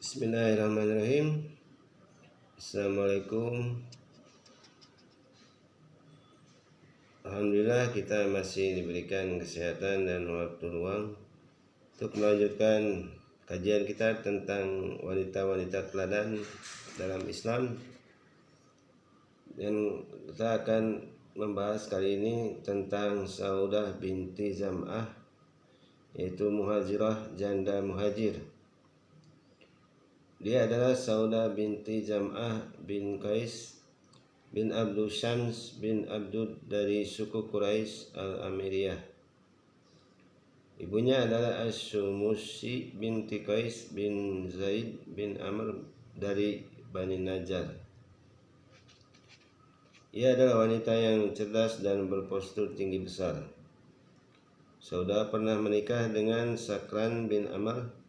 Bismillahirrahmanirrahim. Assalamualaikum. Alhamdulillah kita masih diberikan kesehatan dan waktu luang untuk melanjutkan kajian kita tentang wanita-wanita teladan dalam Islam. Dan kita akan membahas kali ini tentang Saudah binti Zam'ah, yaitu muhajirah, janda muhajir. Dia adalah Saudah binti Zam'ah bin Qais bin Abdul Syams bin Abdud dari suku Quraisy Al-Amiriyah. Ibunya adalah Asyumusi binti Qais bin Zaid bin Amr dari Bani Najjar. Ia adalah wanita yang cerdas dan berpostur tinggi besar. Saudah pernah menikah dengan Sakran bin Amr,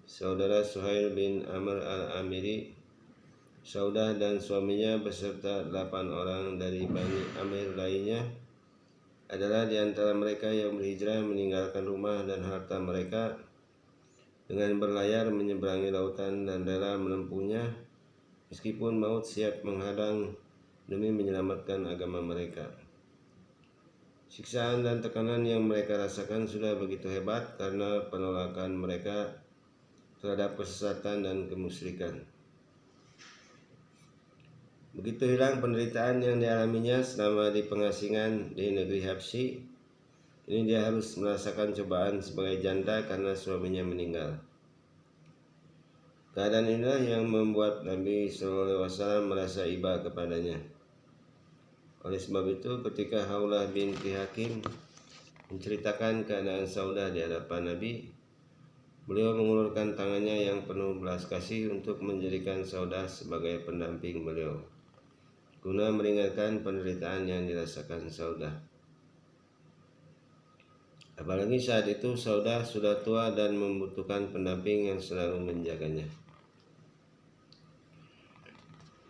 saudara Suhail bin Amr al-Amiri. Saudah dan suaminya beserta 8 orang dari Bani Amir lainnya adalah di antara mereka yang berhijrah meninggalkan rumah dan harta mereka dengan berlayar menyeberangi lautan dan rela menempuhnya meskipun maut siap menghadang demi menyelamatkan agama mereka. Siksaan dan tekanan yang mereka rasakan sudah begitu hebat karena penolakan mereka terhadap kesesatan dan kemusyrikan. Begitu hilang penderitaan yang dialaminya selama di pengasingan di negeri Habsyi, ini dia harus merasakan cobaan sebagai janda karena suaminya meninggal. Keadaan inilah yang membuat Nabi SAW merasa iba kepadanya. Oleh sebab itu, ketika Haulah binti Hakim menceritakan keadaan Saudah di hadapan Nabi, beliau mengulurkan tangannya yang penuh belas kasih untuk menjadikan Saudah sebagai pendamping beliau, guna meringankan penderitaan yang dirasakan Saudah. Apalagi saat itu Saudah sudah tua dan membutuhkan pendamping yang selalu menjaganya.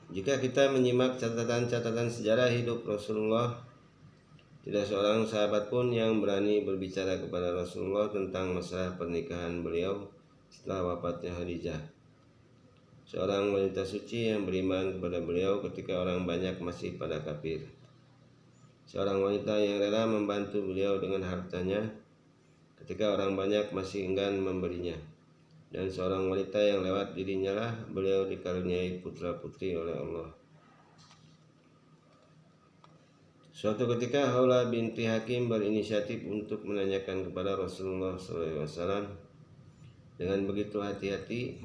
Jika kita menyimak catatan-catatan sejarah hidup Rasulullah, tidak seorang sahabat pun yang berani berbicara kepada Rasulullah tentang masalah pernikahan beliau setelah wafatnya Khadijah, seorang wanita suci yang beriman kepada beliau ketika orang banyak masih pada kafir, seorang wanita yang rela membantu beliau dengan hartanya ketika orang banyak masih enggan memberinya, dan seorang wanita yang lewat dirinya lah beliau dikaruniai putra-putri oleh Allah. Suatu ketika Haulah binti Hakim berinisiatif untuk menanyakan kepada Rasulullah SAW dengan begitu hati-hati,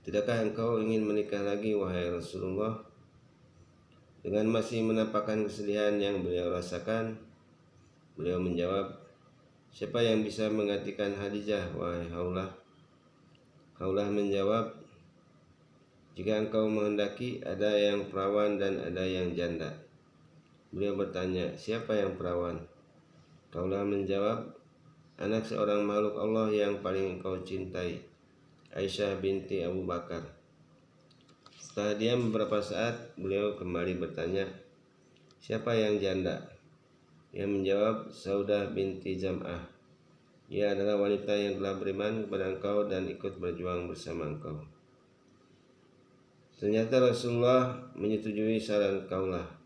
"Tidakkah engkau ingin menikah lagi, wahai Rasulullah?" Dengan masih menampakkan kesedihan yang beliau rasakan, beliau menjawab, "Siapa yang bisa menggantikan Khadijah, wahai Haulah?" Haulah menjawab, "Jika engkau menghendaki, ada yang perawan dan ada yang janda." Beliau bertanya, "Siapa yang perawan?" Haulah menjawab, "Anak seorang makhluk Allah yang paling engkau cintai, Aisyah binti Abu Bakar." Setelah diam beberapa saat, beliau kembali bertanya, "Siapa yang janda?" Ia menjawab, "Saudah binti Zam'ah. Ia adalah wanita yang telah beriman kepada engkau dan ikut berjuang bersama engkau." Ternyata Rasulullah menyetujui saran Haulah.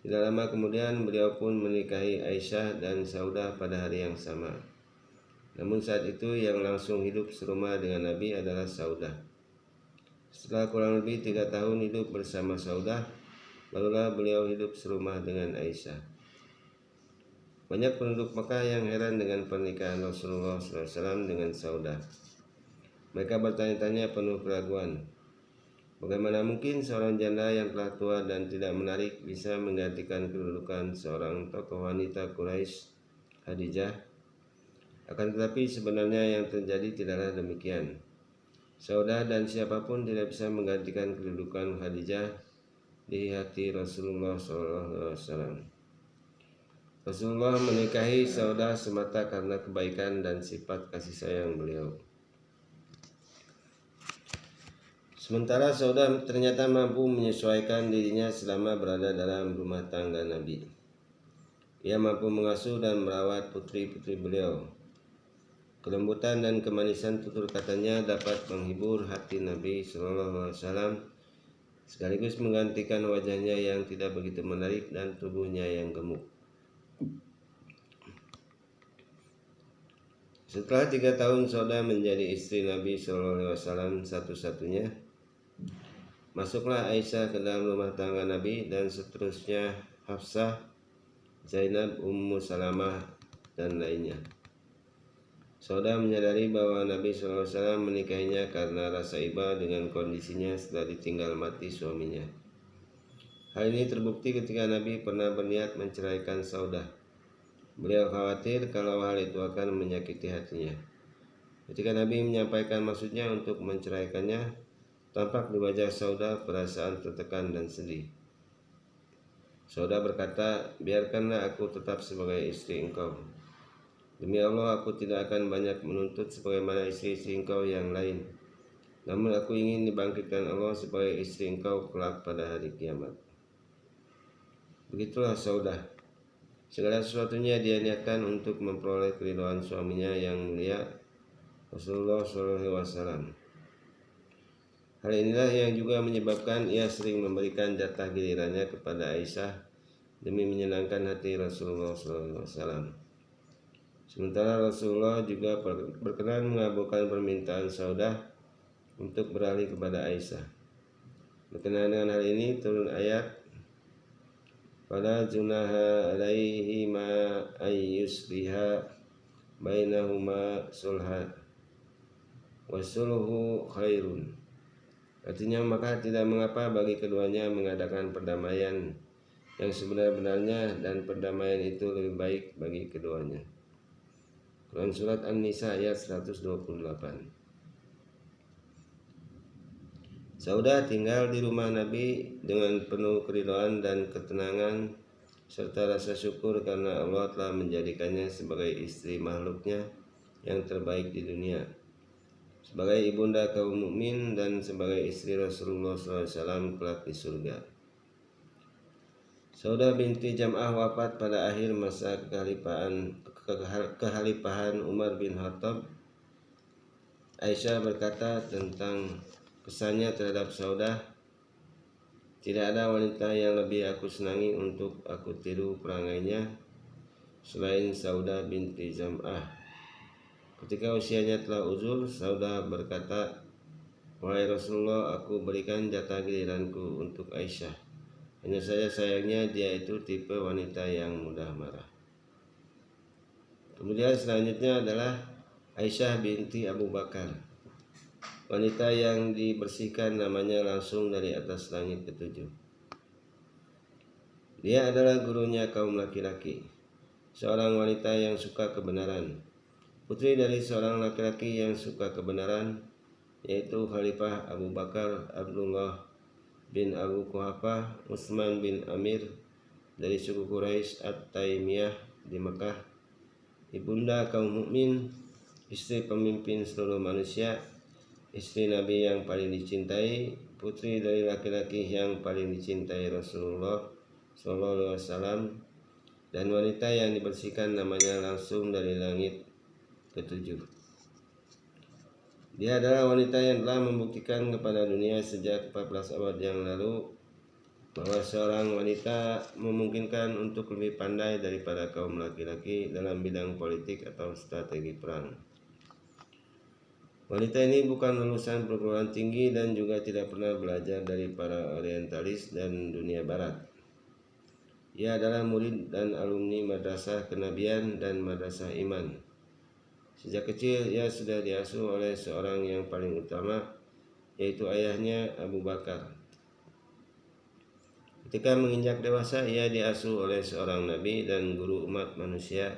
Tidak lama kemudian beliau pun menikahi Aisyah dan Saudah pada hari yang sama. Namun saat itu yang langsung hidup serumah dengan Nabi adalah Saudah. Setelah kurang lebih 3 tahun hidup bersama Saudah, barulah beliau hidup serumah dengan Aisyah. Banyak penduduk Mekah yang heran dengan pernikahan Rasulullah SAW dengan Saudah. Mereka bertanya-tanya penuh keraguan, bagaimana mungkin seorang janda yang telah tua dan tidak menarik bisa menggantikan kedudukan seorang tokoh wanita Quraisy, Khadijah? Akan tetapi sebenarnya yang terjadi tidaklah demikian. Saudah dan siapapun tidak bisa menggantikan kedudukan Khadijah di hati Rasulullah SAW. Rasulullah menikahi Saudah semata karena kebaikan dan sifat kasih sayang beliau. Sementara Saudah ternyata mampu menyesuaikan dirinya selama berada dalam rumah tangga Nabi. Ia mampu mengasuh dan merawat putri-putri beliau. Kelembutan dan kemanisan tutur katanya dapat menghibur hati Nabi Shallallahu Alaihi Wasallam, sekaligus menggantikan wajahnya yang tidak begitu menarik dan tubuhnya yang gemuk. Setelah 3 tahun Saudah menjadi istri Nabi Shallallahu Alaihi Wasallam satu-satunya, masuklah Aisyah ke dalam rumah tangga Nabi dan seterusnya Hafsah, Zainab, Ummu Salamah, dan lainnya. Saudah menyadari bahwa Nabi SAW menikahinya karena rasa iba dengan kondisinya setelah ditinggal mati suaminya. Hal ini terbukti ketika Nabi pernah berniat menceraikan Saudah. Beliau khawatir kalau hal itu akan menyakiti hatinya. Ketika Nabi menyampaikan maksudnya untuk menceraikannya, tampak di wajah Saudah perasaan tertekan dan sedih. Saudah berkata, "Biarkanlah aku tetap sebagai istri engkau. Demi Allah, aku tidak akan banyak menuntut sebagaimana istri-istri engkau yang lain. Namun aku ingin dibangkitkan Allah sebagai istri engkau kelak pada hari kiamat." Begitulah Saudah. Segala sesuatunya dia niatkan untuk memperoleh keridhaan suaminya yang mulia, Rasulullah SAW. Hal inilah yang juga menyebabkan ia sering memberikan jatah gilirannya kepada Aisyah demi menyenangkan hati Rasulullah SAW. Sementara Rasulullah juga berkenan mengabulkan permintaan Saudah untuk beralih kepada Aisyah. Berkenaan dengan hal ini turun ayat, "Fala junaha alaihi ma ayyusliha bainahuma sulha wasulhu khairun." Artinya, maka tidak mengapa bagi keduanya mengadakan perdamaian yang sebenar-benarnya, dan perdamaian itu lebih baik bagi keduanya. Quran Surat An-Nisa ayat 128. Saudah tinggal di rumah Nabi dengan penuh keridhaan dan ketenangan serta rasa syukur karena Allah telah menjadikannya sebagai istri makhluknya yang terbaik di dunia, sebagai ibunda kaum mukmin dan sebagai istri Rasulullah SAW kelak di surga. Saudah binti Jam'ah wafat pada akhir masa kehalifahan Umar bin Khattab. Aisyah berkata tentang kesannya terhadap Saudah, "Tidak ada wanita yang lebih aku senangi untuk aku tiru perangainya selain Saudah binti Jam'ah." Ketika usianya telah uzur, Saudah berkata, "Wahai Rasulullah, aku berikan jatah giliranku untuk Aisyah. Hanya saja sayangnya dia itu tipe wanita yang mudah marah." Kemudian selanjutnya adalah Aisyah binti Abu Bakar, wanita yang dibersihkan namanya langsung dari atas langit ketujuh. Dia adalah gurunya kaum laki-laki, seorang wanita yang suka kebenaran, putri dari seorang laki-laki yang suka kebenaran, yaitu Khalifah Abu Bakar Abdullah bin Abu Quhafah Utsman bin Amir dari suku Quraisy At-Taimiyah di Mekah, ibunda kaum mukmin, istri pemimpin seluruh manusia, istri Nabi yang paling dicintai, putri dari laki-laki yang paling dicintai Rasulullah SAW, dan wanita yang dibersihkan namanya langsung dari langit ketujuh. Dia adalah wanita yang telah membuktikan kepada dunia sejak 14 abad yang lalu bahwa seorang wanita memungkinkan untuk lebih pandai daripada kaum laki-laki dalam bidang politik atau strategi perang. Wanita ini bukan lulusan perguruan tinggi dan juga tidak pernah belajar dari para orientalis dan dunia barat. Ia adalah murid dan alumni Madrasah Kenabian dan Madrasah Iman. Sejak kecil ia sudah diasuh oleh seorang yang paling utama, yaitu ayahnya Abu Bakar. Ketika menginjak dewasa, ia diasuh oleh seorang nabi dan guru umat manusia,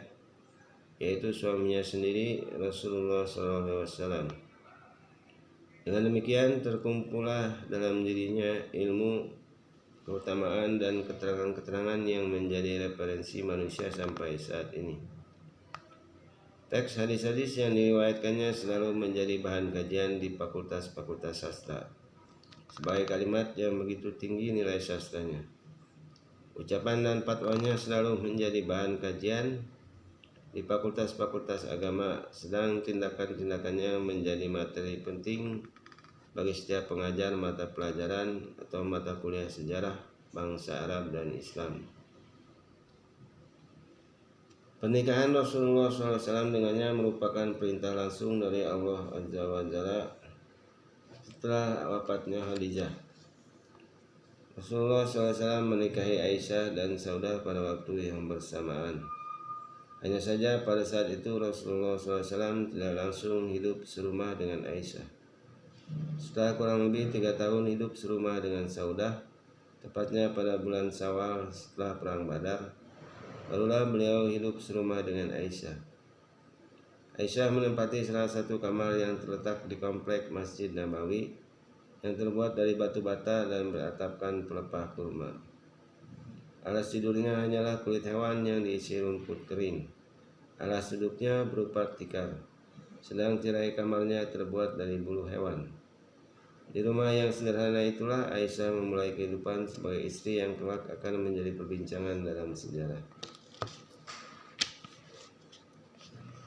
yaitu suaminya sendiri Rasulullah SAW. Dengan demikian terkumpullah dalam dirinya ilmu, keutamaan dan keterangan-keterangan yang menjadi referensi manusia sampai saat ini. Teks hadis-hadis yang diriwayatkannya selalu menjadi bahan kajian di fakultas-fakultas sastra, sebagai kalimat yang begitu tinggi nilai sastranya. Ucapan dan fatwanya selalu menjadi bahan kajian di fakultas-fakultas agama, sedang tindakan-tindakannya menjadi materi penting bagi setiap pengajar mata pelajaran atau mata kuliah sejarah bangsa Arab dan Islam. Pernikahan Rasulullah SAW dengannya merupakan perintah langsung dari Allah Azza wa Jalla setelah wafatnya Khadijah. Rasulullah SAW menikahi Aisyah dan Saudah pada waktu yang bersamaan. Hanya saja pada saat itu Rasulullah SAW tidak langsung hidup serumah dengan Aisyah. Setelah kurang lebih 3 tahun hidup serumah dengan Saudah, tepatnya pada bulan Syawal setelah Perang Badar, barulah beliau hidup serumah dengan Aisyah. Aisyah menempati salah satu kamar yang terletak di komplek Masjid Nabawi yang terbuat dari batu bata dan beratapkan pelepah kurma. Alas tidurnya hanyalah kulit hewan yang diisi rumput kering. Alas duduknya berupa tikar, sedang tirai kamarnya terbuat dari bulu hewan. Di rumah yang sederhana itulah Aisyah memulai kehidupan sebagai istri yang kelak akan menjadi perbincangan dalam sejarah.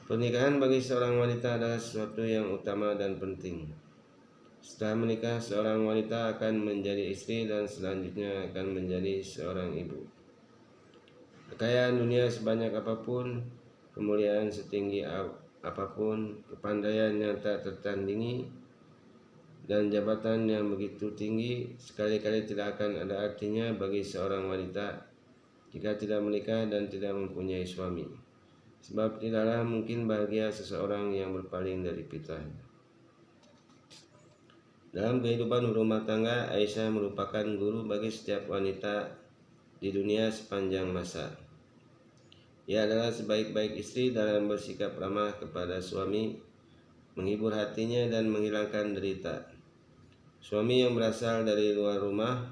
Pernikahan bagi seorang wanita adalah sesuatu yang utama dan penting. Setelah menikah, seorang wanita akan menjadi istri dan selanjutnya akan menjadi seorang ibu. Kekayaan dunia sebanyak apapun, kemuliaan setinggi apapun, kepandaian yang tak tertandingi, dan jabatan yang begitu tinggi sekali-kali tidak akan ada artinya bagi seorang wanita jika tidak menikah dan tidak mempunyai suami. Sebab tidaklah mungkin bahagia seseorang yang berpaling dari fitrahnya. Dalam kehidupan rumah tangga, Aisyah merupakan guru bagi setiap wanita di dunia sepanjang masa. Ia adalah sebaik-baik istri dalam bersikap ramah kepada suami, menghibur hatinya dan menghilangkan derita. Suami yang berasal dari luar rumah,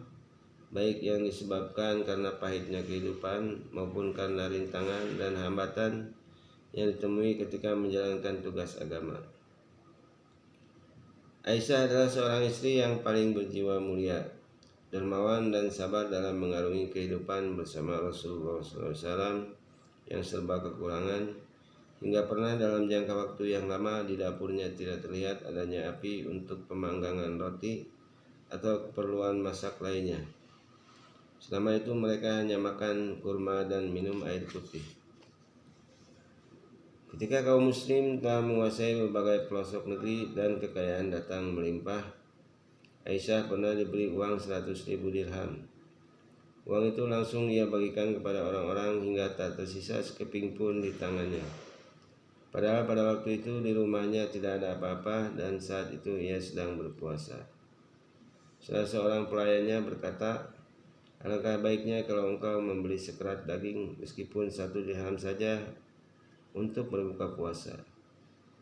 baik yang disebabkan karena pahitnya kehidupan maupun karena rintangan dan hambatan yang ditemui ketika menjalankan tugas agama. Aisyah adalah seorang istri yang paling berjiwa mulia, dermawan dan sabar dalam mengarungi kehidupan bersama Rasulullah SAW yang serba kekurangan, hingga pernah dalam jangka waktu yang lama di dapurnya tidak terlihat adanya api untuk pemanggangan roti atau keperluan masak lainnya. Selama itu mereka hanya makan kurma dan minum air putih. Ketika kaum muslim telah menguasai berbagai pelosok negeri dan kekayaan datang melimpah, Aisyah pernah diberi uang 100.000 dirham. Uang itu langsung ia bagikan kepada orang-orang hingga tak tersisa sekeping pun di tangannya. Padahal pada waktu itu di rumahnya tidak ada apa-apa dan saat itu ia sedang berpuasa. Salah seorang pelayannya berkata, "Alangkah baiknya kalau engkau membeli sekerat daging meskipun 1 dirham saja untuk berbuka puasa."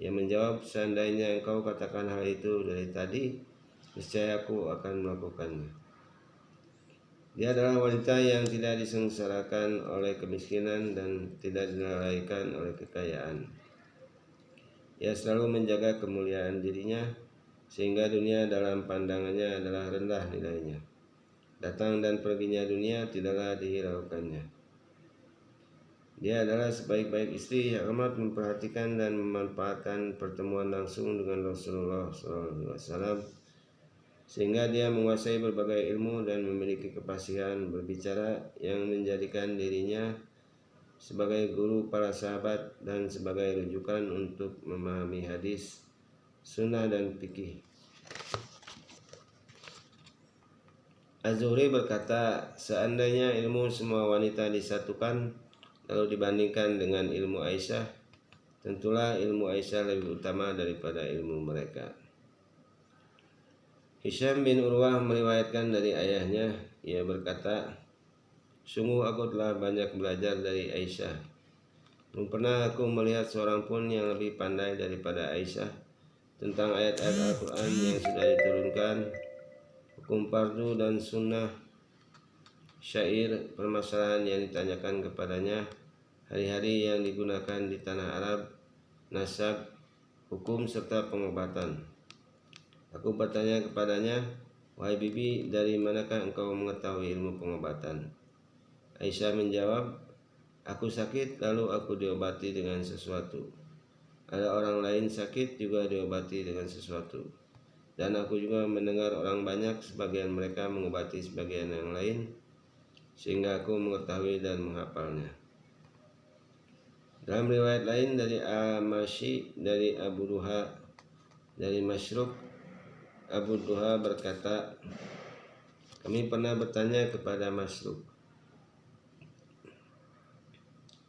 Ia menjawab, "Seandainya engkau katakan hal itu dari tadi, niscaya aku akan melakukannya." Dia adalah wanita yang tidak disengsarakan oleh kemiskinan dan tidak dilalaikan oleh kekayaan. Ia selalu menjaga kemuliaan dirinya sehingga dunia dalam pandangannya adalah rendah nilainya. Datang dan perginya dunia tidaklah dihiraukannya. Dia adalah sebaik-baik istri yang amat memperhatikan dan memanfaatkan pertemuan langsung dengan Rasulullah SAW, sehingga dia menguasai berbagai ilmu dan memiliki kefasihan berbicara yang menjadikan dirinya sebagai guru para sahabat dan sebagai rujukan untuk memahami hadis, sunnah dan fikih. Az-Zuhri berkata, seandainya ilmu semua wanita disatukan lalu dibandingkan dengan ilmu Aisyah, tentulah ilmu Aisyah lebih utama daripada ilmu mereka. Hisham bin Urwah meriwayatkan dari ayahnya, ia berkata, "Sungguh aku telah banyak belajar dari Aisyah. Belum pernah aku melihat seorang pun yang lebih pandai daripada Aisyah tentang ayat-ayat Al-Quran yang sudah diturunkan, hukum fardu dan sunnah, syair, permasalahan yang ditanyakan kepadanya, hari-hari yang digunakan di tanah Arab, nasab, hukum serta pengobatan. Aku bertanya kepadanya, 'Wahai bibi, dari manakah engkau mengetahui ilmu pengobatan?' Aisyah menjawab, Aku sakit lalu aku diobati dengan sesuatu. Ada orang lain sakit juga diobati dengan sesuatu. Dan aku juga mendengar orang banyak, sebagian mereka mengobati sebagian yang lain, sehingga aku mengetahui dan menghafalnya. Dalam riwayat lain dari Al-Mashi dari Abu Duha dari Masyruk, Abu Duha berkata, kami pernah bertanya kepada Masyruk,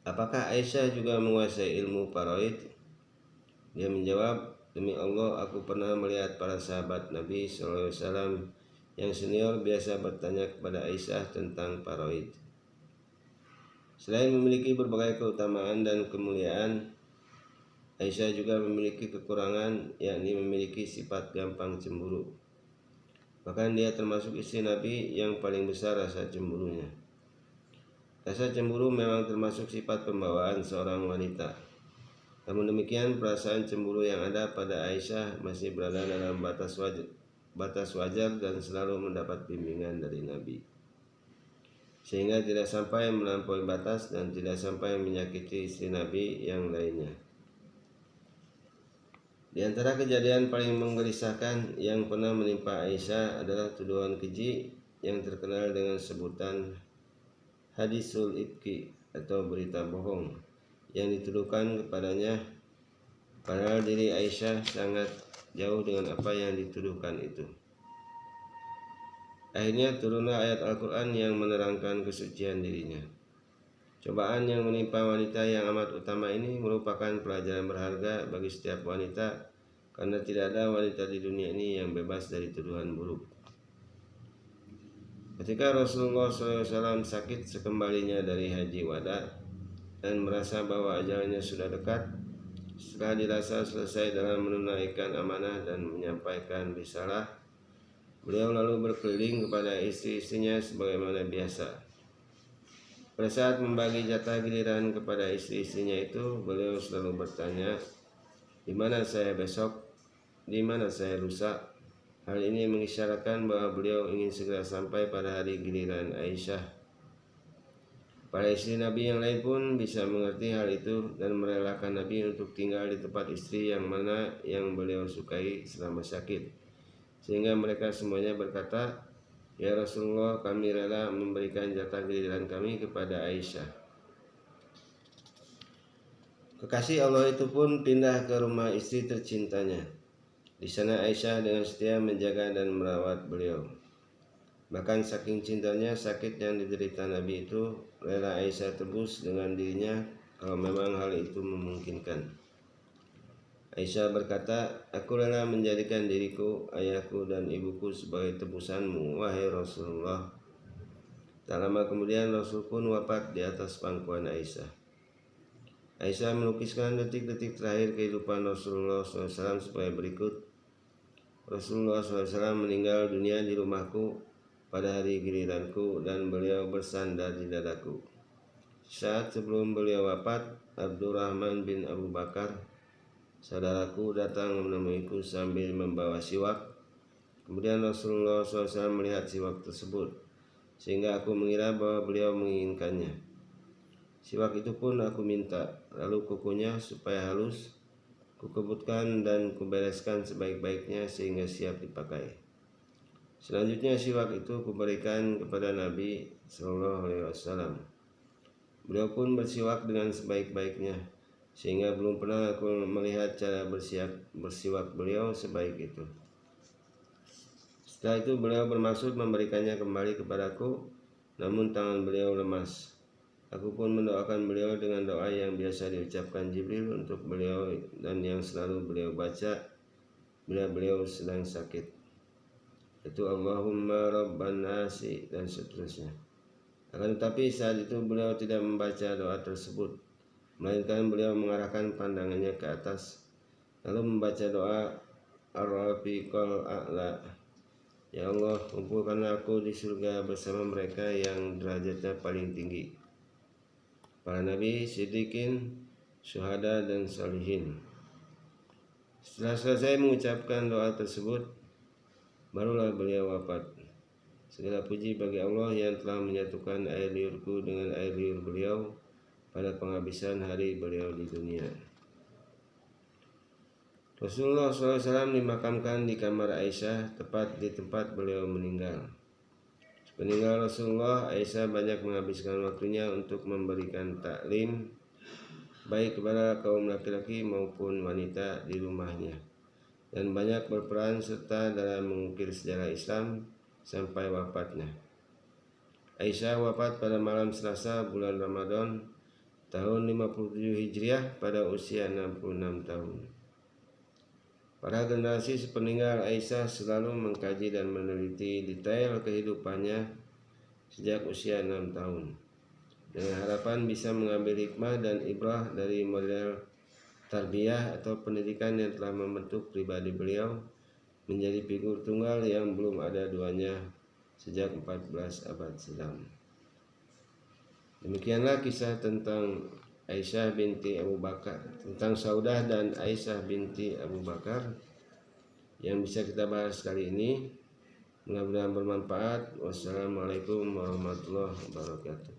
apakah Aisyah juga menguasai ilmu faraid? Dia menjawab, demi Allah aku pernah melihat para sahabat Nabi SAW yang senior biasa bertanya kepada Aisyah tentang faraid. Selain memiliki berbagai keutamaan dan kemuliaan, Aisyah juga memiliki kekurangan, yakni memiliki sifat gampang cemburu. Bahkan dia termasuk istri Nabi yang paling besar rasa cemburunya. Rasa cemburu memang termasuk sifat pembawaan seorang wanita. Namun demikian, perasaan cemburu yang ada pada Aisyah masih berada dalam batas wajar dan selalu mendapat bimbingan dari Nabi, sehingga tidak sampai melampaui batas dan tidak sampai menyakiti istri Nabi yang lainnya. Di antara kejadian paling menggelisahkan yang pernah menimpa Aisyah adalah tuduhan keji yang terkenal dengan sebutan hadisul ifki atau berita bohong yang dituduhkan kepadanya, padahal diri Aisyah sangat jauh dengan apa yang dituduhkan itu. Akhirnya turunlah ayat Al-Quran yang menerangkan kesucian dirinya. Cobaan yang menimpa wanita yang amat utama ini merupakan pelajaran berharga bagi setiap wanita, karena tidak ada wanita di dunia ini yang bebas dari tuduhan buruk. Ketika Rasulullah SAW sakit sekembalinya dari haji wada dan merasa bahwa ajalnya sudah dekat, setelah dirasa selesai dalam menunaikan amanah dan menyampaikan risalah, beliau lalu berkeliling kepada istri-istrinya sebagaimana biasa. Pada saat membagi jatah giliran kepada istri-istrinya itu, beliau selalu bertanya, di mana saya besok, di mana saya lusa. Hal ini mengisyaratkan bahwa beliau ingin segera sampai pada hari giliran Aisyah. Para istri Nabi yang lain pun bisa mengerti hal itu dan merelakan Nabi untuk tinggal di tempat istri yang mana yang beliau sukai selama sakit. Sehingga mereka semuanya berkata, ya Rasulullah, kami rela memberikan jatah giliran kami kepada Aisyah. Kekasih Allah itu pun pindah ke rumah istri tercintanya. Di sana Aisyah dengan setia menjaga dan merawat beliau. Bahkan saking cintanya, sakit yang diderita Nabi itu rela Aisyah tebus dengan dirinya kalau memang hal itu memungkinkan. Aisyah berkata, aku rela menjadikan diriku, ayahku dan ibuku sebagai tebusanmu, wahai Rasulullah. Tak lama kemudian Rasul pun wafat di atas pangkuan Aisyah. Aisyah melukiskan detik-detik terakhir kehidupan Rasulullah SAW sebagai berikut. Rasulullah SAW meninggal dunia di rumahku pada hari giliranku dan beliau bersandar di dadaku. Saat sebelum beliau wafat, Abdurrahman bin Abu Bakar, saudaraku, datang menemuiku sambil membawa siwak. Kemudian Rasulullah SAW melihat siwak tersebut, sehingga aku mengira bahwa beliau menginginkannya. Siwak itu pun aku minta, lalu kukunya supaya halus, kukebutkan dan kubereskan sebaik-baiknya sehingga siap dipakai. Selanjutnya siwak itu kuberikan kepada Nabi SAW. Beliau pun bersiwak dengan sebaik-baiknya, sehingga belum pernah aku melihat cara bersiwak beliau sebaik itu. Setelah itu beliau bermaksud memberikannya kembali kepadaku, namun tangan beliau lemas. Aku pun mendoakan beliau dengan doa yang biasa diucapkan Jibril untuk beliau dan yang selalu beliau baca bila beliau sedang sakit, itu Allahumma Rabban Nasi dan seterusnya. Akan tetapi saat itu beliau tidak membaca doa tersebut, melainkan beliau mengarahkan pandangannya ke atas, lalu membaca doa Ar-Rafiqal A'la. Ya Allah, kumpulkanlah aku di surga bersama mereka yang derajatnya paling tinggi, para nabi, siddiqin, syuhada dan salihin. Setelah selesai mengucapkan doa tersebut, barulah beliau wafat. Segala puji bagi Allah yang telah menyatukan air liurku dengan air liur beliau, pada penghabisan hari beliau di dunia. Rasulullah SAW dimakamkan di kamar Aisyah, tepat di tempat beliau meninggal. Peninggal Rasulullah, Aisyah banyak menghabiskan waktunya untuk memberikan taklim baik kepada kaum laki-laki maupun wanita di rumahnya, dan banyak berperan serta dalam mengukir sejarah Islam sampai wafatnya. Aisyah wafat pada malam Selasa bulan Ramadan tahun 57 Hijriah pada usia 66 tahun. Para generasi sepeninggal Aisyah selalu mengkaji dan meneliti detail kehidupannya sejak usia 6 tahun, dengan harapan bisa mengambil hikmah dan ibrah dari model tarbiyah atau pendidikan yang telah membentuk pribadi beliau menjadi figur tunggal yang belum ada duanya sejak 14 abad silam. Demikianlah kisah tentang Aisyah binti Abu Bakar, tentang Saudah dan Aisyah binti Abu Bakar yang bisa kita bahas kali ini. Mudah-mudahan bermanfaat. Wassalamualaikum warahmatullahi wabarakatuh.